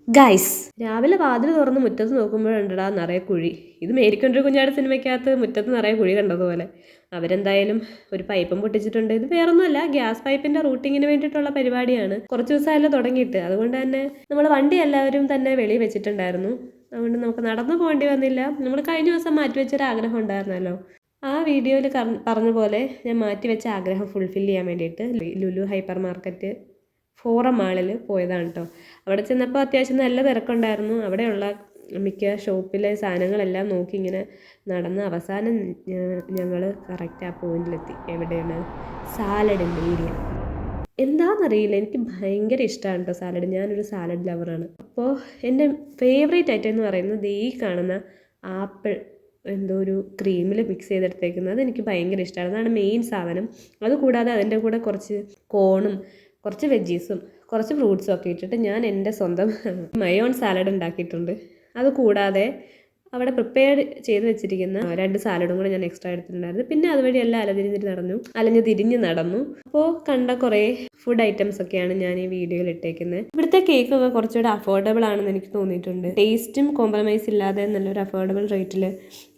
Guys രാവിലെ വാതിൽ തുറന്ന് മുറ്റത്ത് നോക്കുമ്പോഴുണ്ടടാ നിറയെ കുഴി. ഇത് മേരിക്കൊണ്ടൊരു കുഞ്ഞാട് സിനിമയ്ക്കകത്ത് മുറ്റത്ത് നിറയെ കുഴി കണ്ടതുപോലെ. അവരെന്തായാലും ഒരു പൈപ്പും പൊട്ടിച്ചിട്ടുണ്ട്. ഇത് വേറൊന്നുമല്ല, ഗ്യാസ് പൈപ്പിന്റെ റൂട്ടിങ്ങിന് വേണ്ടിയിട്ടുള്ള പരിപാടിയാണ്. കുറച്ച് ദിവസമായാലും തുടങ്ങിയിട്ട്. അതുകൊണ്ട് തന്നെ നമ്മൾ വണ്ടി എല്ലാവരും തന്നെ വെളിയിൽ വെച്ചിട്ടുണ്ടായിരുന്നു. അതുകൊണ്ട് നമുക്ക് നടന്നു പോകേണ്ടി വന്നില്ല. നമ്മൾ കഴിഞ്ഞ ദിവസം മാറ്റിവെച്ചൊരു ആഗ്രഹം ഉണ്ടായിരുന്നല്ലോ, ആ വീഡിയോയിൽ പറഞ്ഞ പോലെ ഞാൻ മാറ്റിവെച്ച ആഗ്രഹം ഫുൾഫിൽ ചെയ്യാൻ വേണ്ടിയിട്ട് ലുലു ഹൈപ്പർ മാർക്കറ്റ് ഫോറം മാളിൽ പോയതാണ് കേട്ടോ. അവിടെ ചെന്നപ്പോൾ അത്യാവശ്യം നല്ല തിരക്കുണ്ടായിരുന്നു. അവിടെയുള്ള മിക്ക ഷോപ്പിലെ സാധനങ്ങളെല്ലാം നോക്കി ഇങ്ങനെ നടന്ന് അവസാനം ഞങ്ങൾ കറക്റ്റ് ആ പോയിന്റിലെത്തി. എവിടെയാണ്? സാലഡിൻ്റെ ഏരിയ. എന്താണെന്നറിയില്ല, എനിക്ക് ഭയങ്കര ഇഷ്ടമാണ് കേട്ടോ സാലഡ്. ഞാനൊരു സാലഡ് ലവറാണ്. അപ്പോൾ എൻ്റെ ഫേവറേറ്റ് ഐറ്റം എന്ന് പറയുന്നത് ഈ കാണുന്ന ആപ്പിൾ എന്തോ ഒരു ക്രീമിൽ മിക്സ് ചെയ്തെടുത്തേക്കുന്നത്. അതെനിക്ക് ഭയങ്കര ഇഷ്ടമാണ്. അതാണ് മെയിൻ സാധനം. അതുകൂടാതെ അതിൻ്റെ കൂടെ കുറച്ച് കോണും കുറച്ച് വെജീസും കുറച്ച് ഫ്രൂട്ട്സും ഒക്കെ ഇട്ടിട്ട് ഞാൻ എൻ്റെ സ്വന്തം മയോൺ സാലഡ് ഉണ്ടാക്കിയിട്ടുണ്ട്. അതുകൂടാതെ അവിടെ പ്രിപ്പയർ ചെയ്ത് വെച്ചിരിക്കുന്ന 2 സാലഡും കൂടെ ഞാൻ എക്സ്ട്രാ എടുത്തിട്ടുണ്ടായിരുന്നു. പിന്നെ അതുവഴി എല്ലാം അലഞ്ഞു തിരിഞ്ഞ് നടന്നു. അപ്പോൾ കണ്ട കുറേ ഫുഡ് ഐറ്റംസ് ഒക്കെയാണ് ഞാൻ ഈ വീഡിയോയിൽ ഇട്ടേക്കുന്നത്. ഇവിടുത്തെ കേക്കൊക്കെ കുറച്ചുകൂടെ അഫോർഡബിൾ ആണെന്ന് എനിക്ക് തോന്നിയിട്ടുണ്ട്. ടേസ്റ്റും കോംപ്രമൈസ് ഇല്ലാതെ നല്ലൊരു അഫോർഡബിൾ റേറ്റിൽ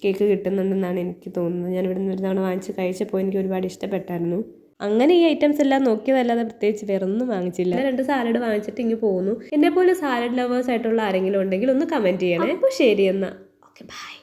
കേക്ക് കിട്ടുന്നുണ്ടെന്നാണ് എനിക്ക് തോന്നുന്നത്. ഞാൻ ഇവിടെ നിന്ന് ഒരു തവണ വാങ്ങിച്ച് കഴിച്ചപ്പോൾ എനിക്ക് ഒരുപാട് ഇഷ്ടപ്പെട്ടായിരുന്നു. അങ്ങനെ ഈ ഐറ്റംസ് എല്ലാം നോക്കിയതല്ലാതെ പ്രത്യേകിച്ച് വേറൊന്നും വാങ്ങിച്ചില്ല. 2 സാലഡ് വാങ്ങിച്ചിട്ട് ഇങ്ങ് പോകുന്നു. എന്നെപ്പോലെ സാലഡ് ലവേഴ്സ് ആയിട്ടുള്ള ആരെങ്കിലും ഉണ്ടെങ്കിൽ ഒന്ന് കമൻറ്റ് ചെയ്യണേ. അപ്പോൾ ശരി എന്നാൽ ഓക്കെ, ബൈ.